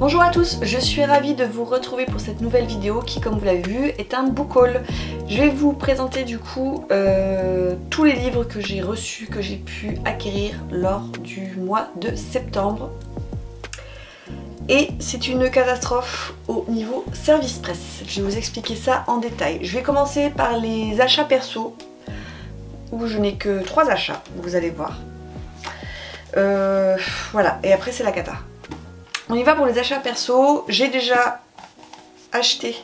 Bonjour à tous, je suis ravie de vous retrouver pour cette nouvelle vidéo qui, comme vous l'avez vu, est un book haul. Je vais vous présenter du coup tous les livres que j'ai reçus, que j'ai pu acquérir lors du mois de septembre. Et c'est une catastrophe au niveau service presse. Je vais vous expliquer ça en détail. Je vais commencer par les achats perso, où je n'ai que 3 achats, vous allez voir. Voilà, et après c'est la cata. On y va pour les achats perso. J'ai déjà acheté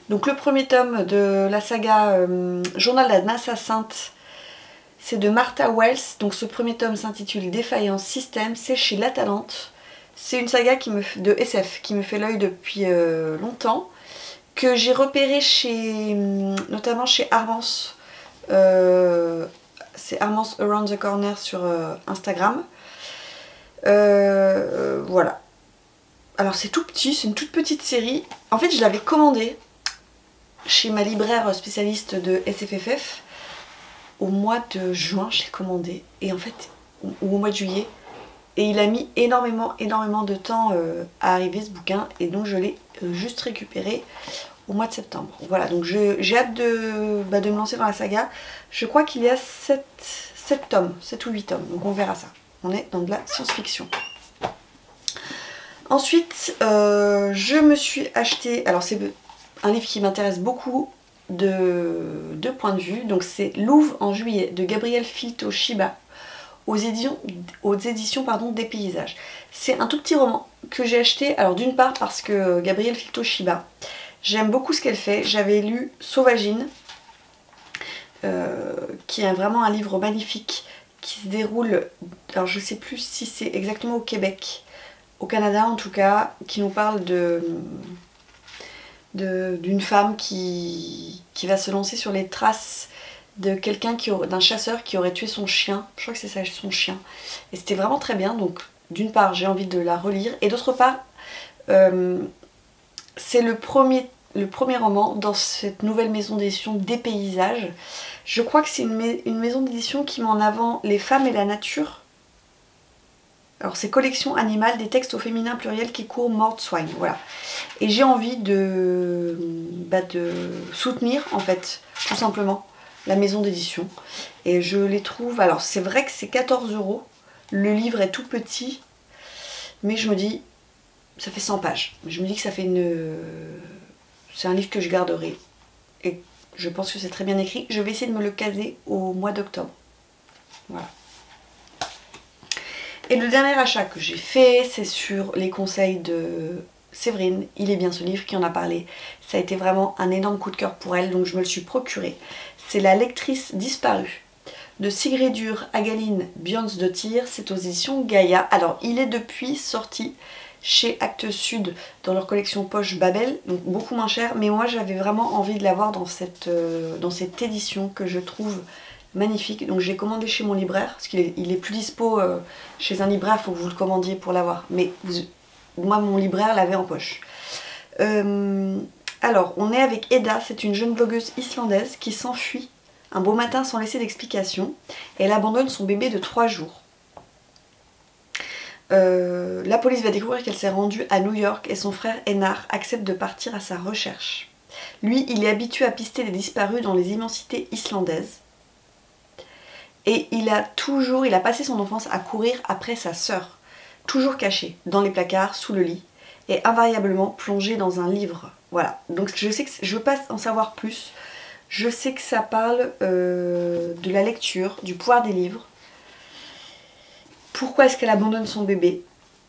donc le premier tome de la saga Journal de la NASA Sainte. C'est de Martha Wells. Donc ce premier tome s'intitule Défaillance Système. C'est chez La Talente. C'est une saga de SF qui me fait l'œil depuis longtemps. Que j'ai repéré notamment chez Armance. C'est Armance Around the Corner sur Instagram. Voilà. Alors c'est tout petit, c'est une toute petite série. En fait je l'avais commandé chez ma libraire spécialiste de SFFF au mois de juin, je l'ai commandé, et en fait, ou au mois de juillet, et il a mis énormément de temps à arriver ce bouquin, et donc je l'ai juste récupéré au mois de septembre. Voilà, donc j'ai hâte de me lancer dans la saga. Je crois qu'il y a 7 tomes, 7 ou 8 tomes, donc on verra ça. On est dans de la science-fiction. Ensuite, je me suis acheté, alors c'est un livre qui m'intéresse beaucoup de deux points de vue, donc c'est Louvre en juillet de Gabriel Filto-Shiba aux éditions des Paysages. C'est un tout petit roman que j'ai acheté, alors d'une part parce que Gabriel Filto-Shiba, j'aime beaucoup ce qu'elle fait. J'avais lu Sauvagine, qui est vraiment un livre magnifique qui se déroule, alors je sais plus si c'est exactement au Québec, au Canada en tout cas, qui nous parle d'une femme qui va se lancer sur les traces de quelqu'un, d'un chasseur qui aurait tué son chien. Je crois que c'est ça, son chien. Et c'était vraiment très bien, donc d'une part j'ai envie de la relire, et d'autre part c'est le premier roman dans cette nouvelle maison d'édition des Paysages. Je crois que c'est une maison d'édition qui met en avant les femmes et la nature. Alors c'est collection animale, des textes au féminin pluriel qui courent mort swine, voilà. Et j'ai envie de soutenir en fait, tout simplement, la maison d'édition. Et je les trouve, alors c'est vrai que c'est 14 €, le livre est tout petit, mais je me dis, ça fait 100 pages. Je me dis que ça fait c'est un livre que je garderai. Et je pense que c'est très bien écrit. Je vais essayer de me le caser au mois d'octobre. Voilà. Et le dernier achat que j'ai fait, c'est sur les conseils de Séverine. Il est bien ce livre qui en a parlé. Ça a été vraiment un énorme coup de cœur pour elle, donc je me le suis procuré. C'est La lectrice disparue de Sigridur Hagalín Björnsdóttir. C'est aux éditions Gaïa. Alors il est depuis sorti chez Actes Sud dans leur collection poche Babel, donc beaucoup moins cher, mais moi j'avais vraiment envie de l'avoir dans cette édition que je trouve magnifique. Donc j'ai commandé chez mon libraire, parce qu'il est plus dispo chez un libraire, il faut que vous le commandiez pour l'avoir, mais moi mon libraire l'avait en poche. Alors on est avec Eda, c'est une jeune blogueuse islandaise qui s'enfuit un beau matin sans laisser d'explication, et elle abandonne son bébé de 3 jours. La police va découvrir qu'elle s'est rendue à New York et son frère Einar accepte de partir à sa recherche. Lui, il est habitué à pister les disparus dans les immensités islandaises. Et il a passé son enfance à courir après sa sœur, toujours cachée dans les placards, sous le lit, et invariablement plongée dans un livre. Voilà, donc je sais que je veux pas en savoir plus. Je sais que ça parle de la lecture, du pouvoir des livres. Pourquoi est-ce qu'elle abandonne son bébé?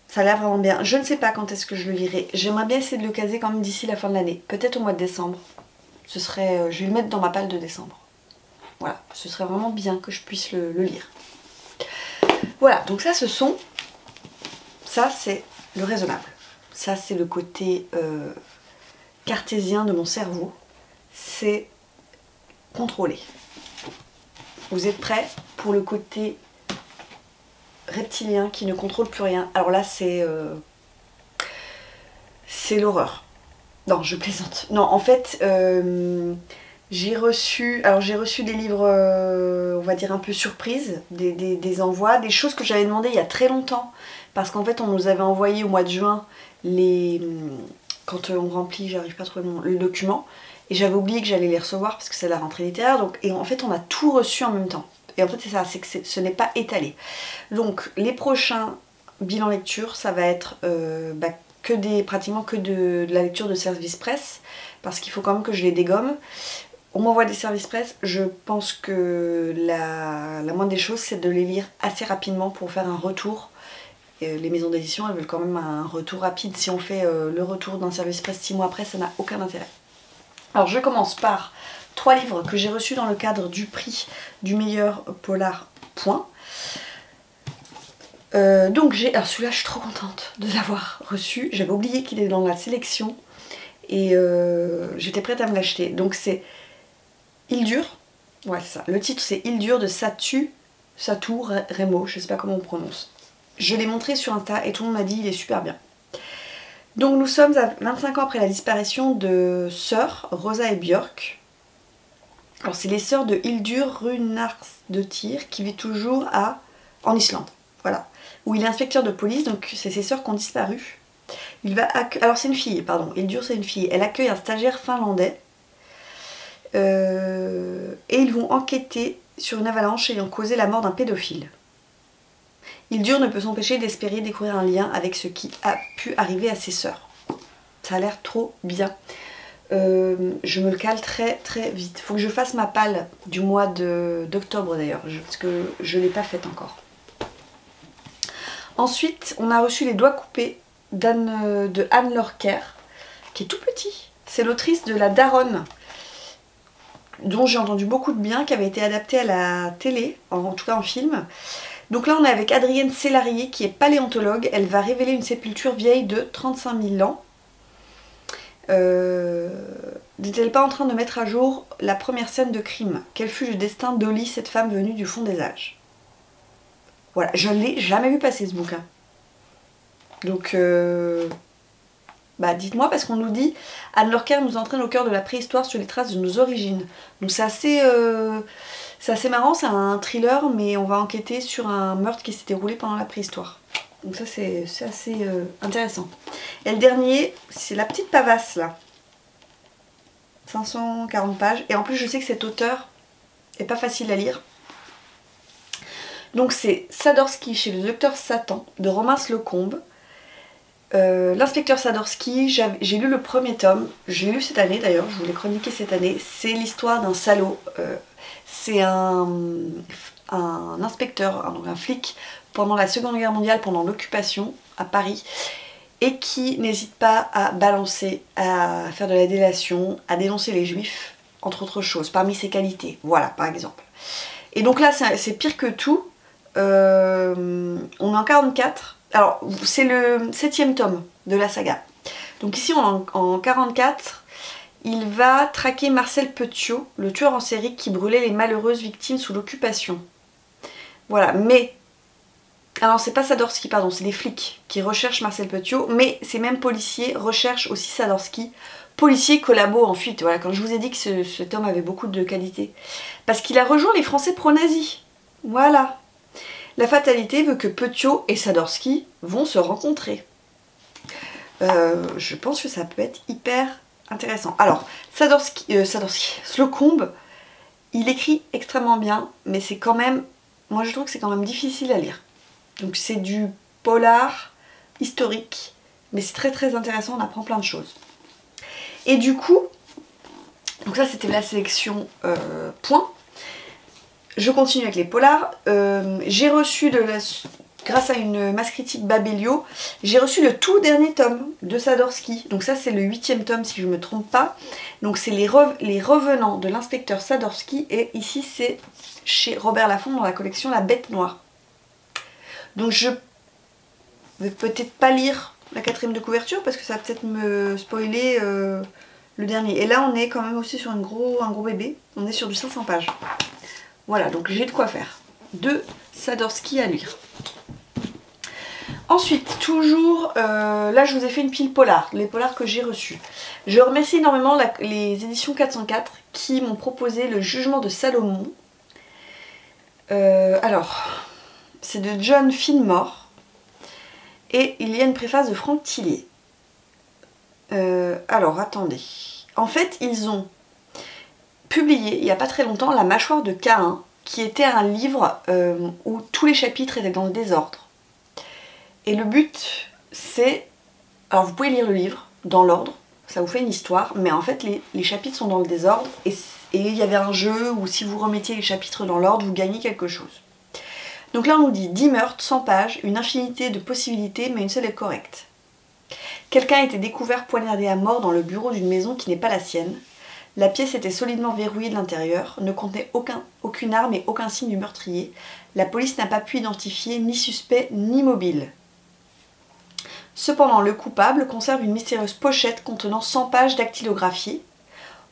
Ça a l'air vraiment bien. Je ne sais pas quand est-ce que je le lirai. J'aimerais bien essayer de le caser quand même d'ici la fin de l'année. Peut-être au mois de décembre. Je vais le mettre dans ma palle de décembre. Voilà, ce serait vraiment bien que je puisse le lire. Voilà, donc ça c'est le raisonnable. Ça c'est le côté cartésien de mon cerveau. C'est contrôlé. Vous êtes prêts pour le côté reptilien qui ne contrôle plus rien? Alors là c'est l'horreur. Non, je plaisante. Non, en fait j'ai reçu des livres on va dire un peu surprises, des envois, des choses que j'avais demandé il y a très longtemps, parce qu'en fait on nous avait envoyé au mois de juin quand on remplit, j'arrive pas à trouver le document, et j'avais oublié que j'allais les recevoir parce que c'est la rentrée littéraire, donc, et en fait on a tout reçu en même temps. Et en fait c'est ça, c'est que ce n'est pas étalé. Donc les prochains bilans lecture, ça va être pratiquement que de la lecture de service presse, parce qu'il faut quand même que je les dégomme. On m'envoie des services presse, je pense que la moindre des choses c'est de les lire assez rapidement pour faire un retour. Et les maisons d'édition elles veulent quand même un retour rapide. Si on fait le retour d'un service presse 6 mois après, ça n'a aucun intérêt. Alors je commence par 3 livres que j'ai reçus dans le cadre du prix du meilleur polar point. Donc alors celui-là je suis trop contente de l'avoir reçu, j'avais oublié qu'il est dans la sélection et j'étais prête à me l'acheter. Donc c'est Il dure, ouais c'est ça, le titre c'est Il dure de Satu Remo, je sais pas comment on prononce. Je l'ai montré sur Insta et tout le monde m'a dit il est super bien. Donc nous sommes à 25 ans après la disparition de sœurs Rosa et Björk. Alors c'est les sœurs de Hildur Runarsdottir qui vit toujours en Islande, voilà, où il est inspecteur de police, donc c'est ses sœurs qui ont disparu. Alors c'est une fille, pardon, Hildur c'est une fille, elle accueille un stagiaire finlandais et ils vont enquêter sur une avalanche ayant causé la mort d'un pédophile. Hildur ne peut s'empêcher d'espérer découvrir un lien avec ce qui a pu arriver à ses sœurs. Ça a l'air trop bien. Je me le cale très très vite. Faut que je fasse ma palle du mois d'octobre d'ailleurs, parce que je ne l'ai pas faite encore. Ensuite, on a reçu Les Doigts coupés de Anne Lorker, qui est tout petit. C'est l'autrice de La Daronne, dont j'ai entendu beaucoup de bien, qui avait été adaptée à la télé, en tout cas en film. Donc là on est avec Adrienne Sélarié qui est paléontologue. Elle va révéler une sépulture vieille de 35 000 ans. N'était-elle pas en train de mettre à jour la première scène de crime? Quel fut le destin d'Olly, cette femme venue du fond des âges? Voilà, je ne l'ai jamais vu passer ce bouquin. Donc dites-moi, parce qu'on nous dit Anne Lorker nous entraîne au cœur de la préhistoire sur les traces de nos origines. Donc c'est assez marrant, c'est un thriller, mais on va enquêter sur un meurtre qui s'est déroulé pendant la préhistoire. Donc ça c'est assez intéressant. Et le dernier, c'est La Petite Pavasse là. 540 pages. Et en plus je sais que cet auteur est pas facile à lire. Donc c'est Sadorsky chez le Docteur Satan de Romain Slocombe. L'inspecteur Sadorsky, j'ai lu le premier tome, j'ai lu cette année d'ailleurs, je vous l'ai chroniqué cette année. C'est l'histoire d'un salaud. C'est un inspecteur, donc un flic pendant la Seconde Guerre mondiale, pendant l'occupation à Paris, et qui n'hésite pas à balancer, à faire de la délation, à dénoncer les juifs, entre autres choses, parmi ses qualités. Voilà, par exemple. Et donc là, c'est pire que tout. On est en 44. Alors, c'est le 7e tome de la saga. Donc ici, on est en 44. Il va traquer Marcel Petiot, le tueur en série qui brûlait les malheureuses victimes sous l'occupation. Voilà, mais... Alors, c'est pas Sadorsky, pardon, c'est les flics qui recherchent Marcel Petiot, mais ces mêmes policiers recherchent aussi Sadorsky. Policier collabo en fuite, voilà, quand je vous ai dit que cet homme avait beaucoup de qualités. Parce qu'il a rejoint les Français pro-nazis. Voilà. La fatalité veut que Petiot et Sadorsky vont se rencontrer. Je pense que ça peut être hyper intéressant. Alors, Slocombe, il écrit extrêmement bien, mais c'est quand même, moi je trouve que c'est quand même difficile à lire. Donc c'est du polar historique, mais c'est très très intéressant, on apprend plein de choses. Et du coup, donc ça c'était la sélection point. Je continue avec les polars. J'ai reçu, grâce à une masse critique Babelio, j'ai reçu le tout dernier tome de Sadorsky. Donc ça c'est le 8e tome si je ne me trompe pas. Donc c'est les revenants de l'inspecteur Sadorsky. Et ici c'est chez Robert Laffont dans la collection La Bête Noire. Donc je vais peut-être pas lire la 4e de couverture parce que ça va peut-être me spoiler le dernier. Et là on est quand même aussi sur un gros bébé. On est sur du 500 pages. Voilà, donc j'ai de quoi faire. De Sadorsky à lire. Ensuite, toujours, là je vous ai fait une pile polar, les polars que j'ai reçus. Je remercie énormément les éditions 404 qui m'ont proposé Le Jugement de Salomon. Alors, c'est de John Finnemore. Et il y a une préface de Franck Tillier. Alors, attendez. En fait, ils ont publié, il n'y a pas très longtemps, La mâchoire de Caïn, qui était un livre où tous les chapitres étaient dans le désordre. Et le but, c'est... Alors, vous pouvez lire le livre dans l'ordre, ça vous fait une histoire, mais en fait, les chapitres sont dans le désordre, et il y avait un jeu où si vous remettiez les chapitres dans l'ordre, vous gagnez quelque chose. Donc là, on nous dit 10 meurtres, 100 pages, une infinité de possibilités, mais une seule est correcte. Quelqu'un a été découvert poignardé à mort dans le bureau d'une maison qui n'est pas la sienne. La pièce était solidement verrouillée de l'intérieur, ne contenait aucune arme et aucun signe du meurtrier. La police n'a pas pu identifier ni suspect ni mobile. Cependant, le coupable conserve une mystérieuse pochette contenant 100 pages dactylographiées.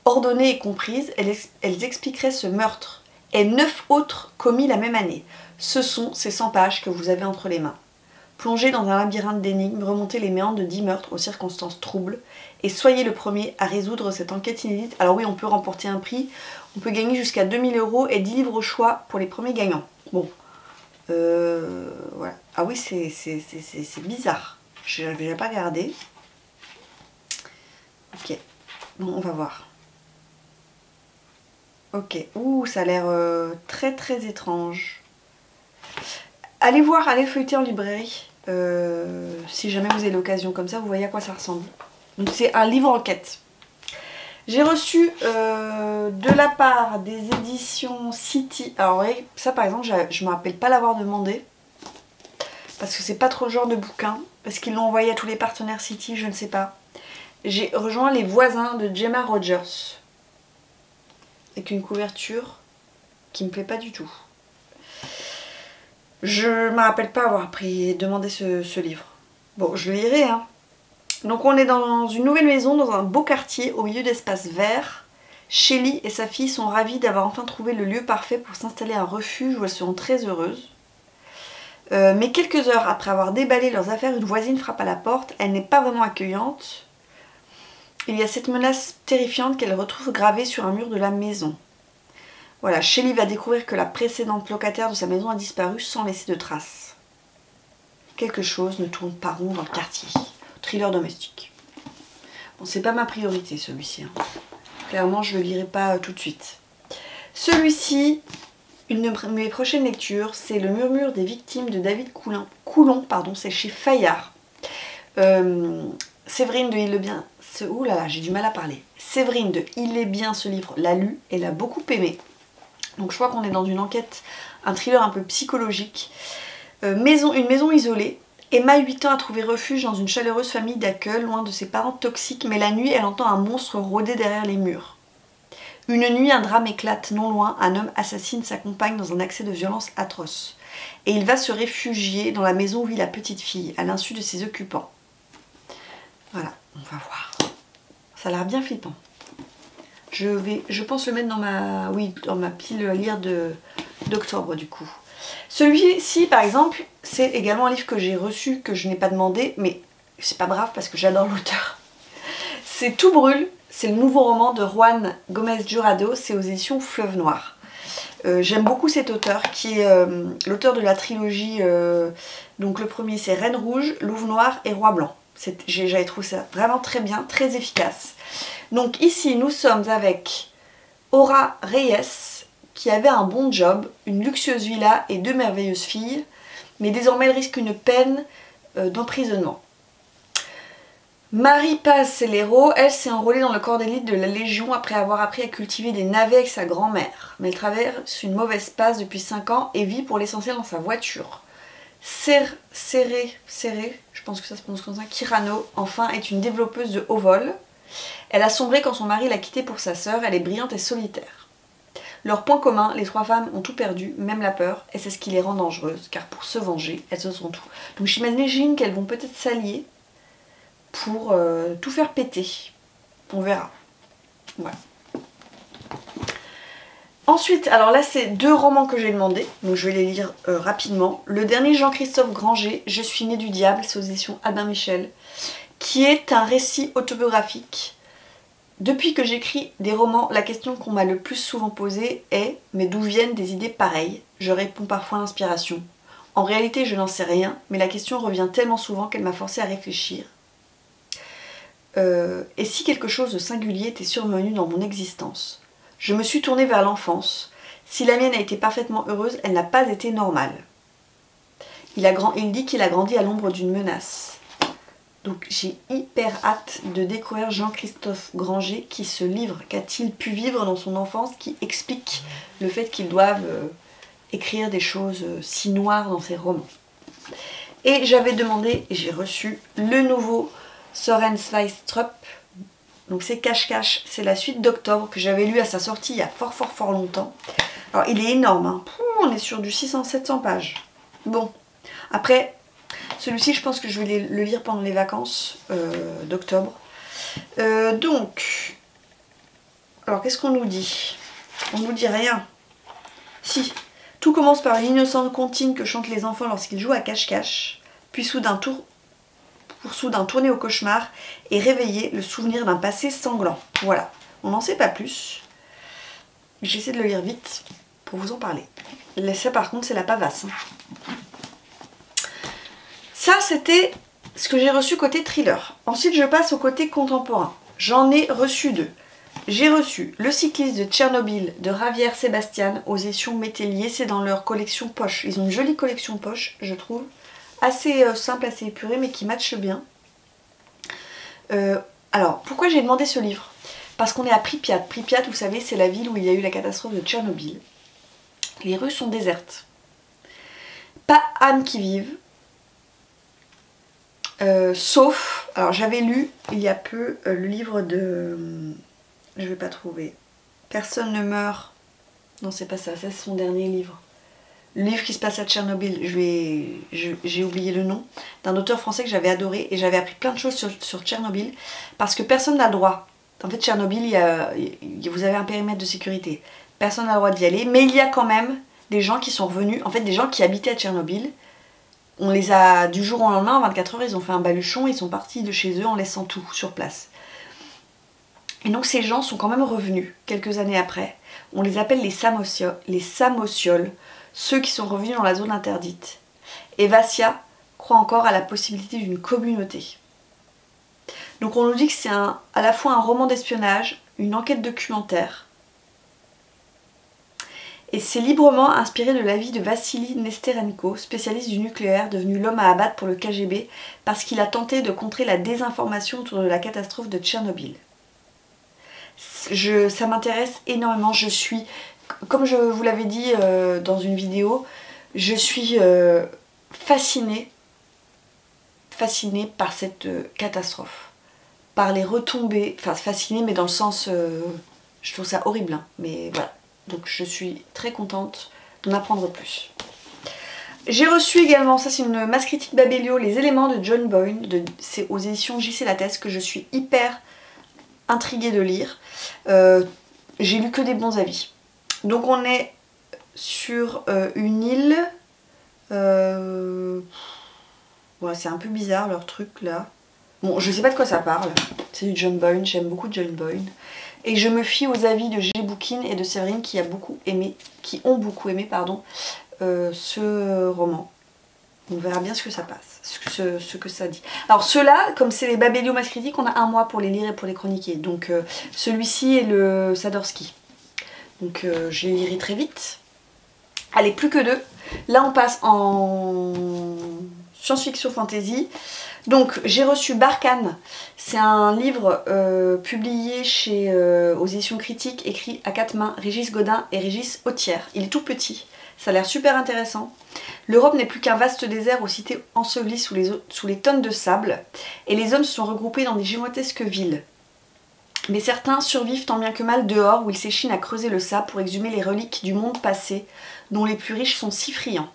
Ordonnées et comprises, elles expliqueraient ce meurtre et 9 autres commis la même année. Ce sont ces 100 pages que vous avez entre les mains. Plongez dans un labyrinthe d'énigmes, remontez les méandres de 10 meurtres aux circonstances troubles et soyez le premier à résoudre cette enquête inédite. Alors oui, on peut remporter un prix, on peut gagner jusqu'à 2000 € et 10 livres au choix pour les premiers gagnants. Bon, voilà. Ah oui, c'est bizarre. Je n'avais pas regardé. Ok, bon, on va voir. Ok, ouh, ça a l'air très très étrange. Allez voir, allez feuilleter en librairie. Si jamais vous avez l'occasion comme ça, vous voyez à quoi ça ressemble. Donc c'est un livre enquête. J'ai reçu de la part des éditions City. Alors vous voyez, ça par exemple, je ne me rappelle pas l'avoir demandé. Parce que c'est pas trop le genre de bouquin. Parce qu'ils l'ont envoyé à tous les partenaires City, je ne sais pas. J'ai rejoint Les Voisins de Gemma Rogers. Avec une couverture qui me plaît pas du tout. Je ne me rappelle pas avoir demandé ce livre. Bon, je le lirai, hein. Donc on est dans une nouvelle maison, dans un beau quartier, au milieu d'espaces verts. Shelly et sa fille sont ravies d'avoir enfin trouvé le lieu parfait pour s'installer un refuge où elles seront très heureuses. Mais quelques heures après avoir déballé leurs affaires, une voisine frappe à la porte. Elle n'est pas vraiment accueillante. Il y a cette menace terrifiante qu'elle retrouve gravée sur un mur de la maison. Voilà, Shelly va découvrir que la précédente locataire de sa maison a disparu sans laisser de traces. Quelque chose ne tourne pas rond dans le quartier. Thriller domestique. Bon, c'est pas ma priorité celui-ci. Hein. Clairement, je le lirai pas tout de suite. Celui-ci, une de mes prochaines lectures, c'est Le murmure des victimes de David Coulon, c'est chez Fayard. Séverine de Il est bien. Ouh là là, j'ai du mal à parler. Séverine de Il est bien, ce livre, l'a lu et l'a beaucoup aimé. Donc je crois qu'on est dans une enquête, un thriller un peu psychologique. Une maison isolée. Emma, 8 ans, a trouvé refuge dans une chaleureuse famille d'accueil, loin de ses parents toxiques, mais la nuit, elle entend un monstre rôder derrière les murs. Une nuit, un drame éclate non loin, un homme assassine sa compagne dans un accès de violence atroce. Et il va se réfugier dans la maison où vit la petite fille, à l'insu de ses occupants. Voilà, on va voir. Ça a l'air bien flippant. Je pense le mettre dans ma pile à lire d'octobre du coup. Celui-ci par exemple, c'est également un livre que j'ai reçu, que je n'ai pas demandé, mais c'est pas grave parce que j'adore l'auteur. C'est Tout brûle, c'est le nouveau roman de Juan Gómez Jurado, c'est aux éditions Fleuve Noir. J'aime beaucoup cet auteur qui est l'auteur de la trilogie, donc le premier c'est Reine Rouge, Louve Noir et Roi Blanc. J'avais trouvé ça vraiment très bien, très efficace. Donc ici nous sommes avec Aura Reyes qui avait un bon job, une luxueuse villa et 2 merveilleuses filles, mais désormais elle risque une peine d'emprisonnement. Marie Paz Celero, elle s'est enrôlée dans le corps d'élite de la Légion après avoir appris à cultiver des navets avec sa grand-mère. Mais elle traverse une mauvaise passe depuis 5 ans et vit pour l'essentiel dans sa voiture. Serré, je pense que ça se prononce comme ça, Kirano, enfin, est une développeuse de haut vol. Elle a sombré quand son mari l'a quittée pour sa sœur, elle est brillante et solitaire. Leur point commun, les 3 femmes ont tout perdu, même la peur, et c'est ce qui les rend dangereuses, car pour se venger, elles se sont tout. Donc j'imagine qu'elles vont peut-être s'allier pour tout faire péter. On verra. Voilà. Ensuite, alors là c'est 2 romans que j'ai demandé, donc je vais les lire rapidement. Le dernier, Jean-Christophe Granger, Je suis né du diable, c'est aux éditions Albin Michel, qui est un récit autobiographique. Depuis que j'écris des romans, la question qu'on m'a le plus souvent posée est « mais d'où viennent des idées pareilles ?» Je réponds parfois l'inspiration. En réalité, je n'en sais rien, mais la question revient tellement souvent qu'elle m'a forcée à réfléchir. Et si quelque chose de singulier était survenu dans mon existence? Je me suis tournée vers l'enfance. Si la mienne a été parfaitement heureuse, elle n'a pas été normale. Il dit qu'il a grandi à l'ombre d'une menace. Donc j'ai hyper hâte de découvrir Jean-Christophe Granger qui se livre. Qu'a-t-il pu vivre dans son enfance qui explique le fait qu'il doive écrire des choses si noires dans ses romans. Et j'avais demandé et j'ai reçu le nouveau Søren Sveistrup. Donc c'est Cache-Cache, c'est la suite d'Octobre que j'avais lu à sa sortie il y a fort longtemps. Alors il est énorme, hein. On est sur du 600-700 pages. Bon, après, celui-ci je pense que je vais le lire pendant les vacances d'octobre. Donc, alors qu'est-ce qu'on nous dit? On nous dit rien. Si, tout commence par une innocente comptine que chantent les enfants lorsqu'ils jouent à cache-cache, puis soudain tourner au cauchemar et réveiller le souvenir d'un passé sanglant. Voilà, on n'en sait pas plus. J'essaie de le lire vite pour vous en parler. Ça par contre c'est la pavasse. Ça c'était ce que j'ai reçu côté thriller. Ensuite je passe au côté contemporain. J'en ai reçu deux. J'ai reçu Le cycliste de Tchernobyl de Javier Sebastian aux éditions Métellier. C'est dans leur collection poche. Ils ont une jolie collection poche, je trouve. Assez simple, assez épurée, mais qui matche bien. Alors, pourquoi j'ai demandé ce livre? Parce qu'on est à Pripyat. Pripyat, vous savez, c'est la ville où il y a eu la catastrophe de Tchernobyl. Les rues sont désertes. Pas âme qui vive. Sauf, alors j'avais lu il y a peu le livre de... je vais pas trouver. Personne ne meurt. Non, c'est pas ça, c'est son dernier livre. Le livre qui se passe à Tchernobyl, j'ai oublié le nom, d'un auteur français que j'avais adoré et j'avais appris plein de choses sur Tchernobyl parce que personne n'a le droit. En fait, Tchernobyl, vous avez un périmètre de sécurité. Personne n'a le droit d'y aller, mais il y a quand même des gens qui sont revenus, en fait des gens qui habitaient à Tchernobyl. On les a, du jour au lendemain, en 24 heures, ils ont fait un baluchon, ils sont partis de chez eux en laissant tout sur place. Et donc ces gens sont quand même revenus quelques années après. On les appelle les Samossiols, ceux qui sont revenus dans la zone interdite. Et Vassia croit encore à la possibilité d'une communauté. Donc on nous dit que c'est à la fois un roman d'espionnage, une enquête documentaire. Et c'est librement inspiré de la vie de Vassili Nesterenko, spécialiste du nucléaire, devenu l'homme à abattre pour le KGB, parce qu'il a tenté de contrer la désinformation autour de la catastrophe de Tchernobyl. Ça m'intéresse énormément, je suis, comme je vous l'avais dit dans une vidéo, je suis fascinée par cette catastrophe, par les retombées, enfin fascinée mais dans le sens, je trouve ça horrible, hein, mais voilà, donc je suis très contente d'en apprendre plus. J'ai reçu également, ça c'est une masse critique Babelio, Les éléments de John Boyne, c'est aux éditions JC Lattès, que je suis hyper intriguée de lire. J'ai lu que des bons avis. Donc on est sur une île. Ouais, c'est un peu bizarre leur truc là. Bon, je sais pas de quoi ça parle. C'est du John Boyne, j'aime beaucoup John Boyne. Et je me fie aux avis de G-Bookin et de Séverine qui ont beaucoup aimé ce roman. On verra bien ce que ça passe, ce que ça dit. Alors ceux-là, comme c'est les Babelio Masse Critique, on a un mois pour les lire et pour les chroniquer. Donc celui-ci est le Sadorski. Donc je les lirai très vite. Allez, plus que deux. Là on passe en science-fiction fantasy. Donc j'ai reçu Barkhane. C'est un livre publié aux éditions critiques, écrit à 4 mains, Régis Godin et Régis Autière. Il est tout petit. Ça a l'air super intéressant. L'Europe n'est plus qu'un vaste désert aux cités ensevelies sous les tonnes de sable, et les hommes se sont regroupés dans des gigantesques villes. Mais certains survivent tant bien que mal dehors, où ils s'échinent à creuser le sable pour exhumer les reliques du monde passé, dont les plus riches sont si friands.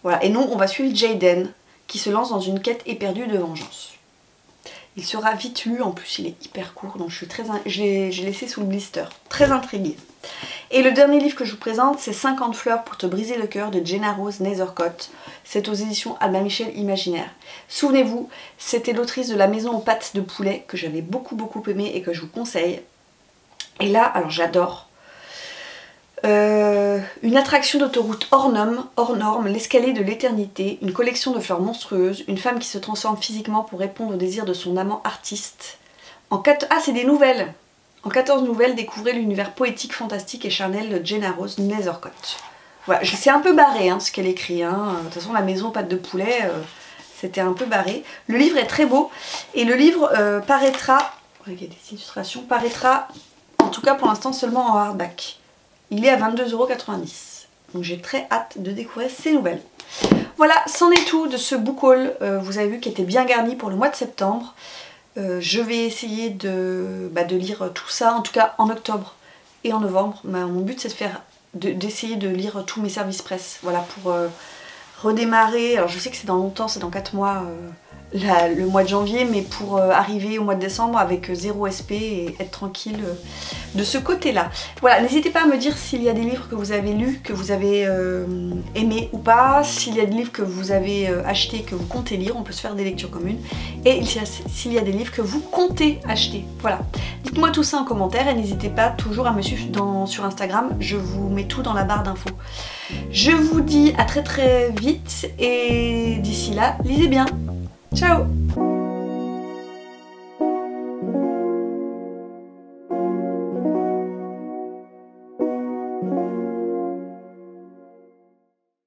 Voilà, et nous on va suivre Jaden, qui se lance dans une quête éperdue de vengeance. Il sera vite lu, en plus il est hyper court, donc j'ai laissé sous le blister. Très intriguée. Et le dernier livre que je vous présente, c'est 50 fleurs pour te briser le cœur de Jenna Rose Nethercott. C'est aux éditions Albin Michel Imaginaire. Souvenez-vous, c'était l'autrice de La maison aux pattes de poulet, que j'avais beaucoup aimé et que je vous conseille. Et là, alors j'adore. Une attraction d'autoroute hors norme, l'escalier de l'éternité, une collection de fleurs monstrueuses, une femme qui se transforme physiquement pour répondre au désir de son amant artiste. Ah, c'est des nouvelles. En 14 nouvelles, découvrez l'univers poétique, fantastique et charnel de Jenna Rose Nethercott. Voilà, c'est un peu barré ce qu'elle écrit. De toute façon, la maison pâte de poulet, c'était un peu barré. Le livre est très beau et le livre paraîtra, il y a des illustrations, paraîtra en tout cas pour l'instant seulement en hardback. Il est à 22,90 €. Donc j'ai très hâte de découvrir ces nouvelles. Voilà, c'en est tout de ce book haul, vous avez vu, qui était bien garni pour le mois de septembre. Je vais essayer de lire tout ça, en tout cas en octobre et en novembre. Mon but c'est d'essayer de lire tous mes services presse, voilà, pour redémarrer. Alors je sais que c'est dans longtemps, c'est dans 4 mois le mois de janvier, mais pour arriver au mois de décembre avec 0 SP et être tranquille de ce côté-là. Voilà, n'hésitez pas à me dire s'il y a des livres que vous avez lus, que vous avez aimés ou pas, s'il y a des livres que vous avez achetés, que vous comptez lire, on peut se faire des lectures communes, et s'il y a des livres que vous comptez acheter. Voilà, dites-moi tout ça en commentaire et n'hésitez pas toujours à me suivre sur Instagram, je vous mets tout dans la barre d'infos. Je vous dis à très très vite et d'ici là, lisez bien. Ciao!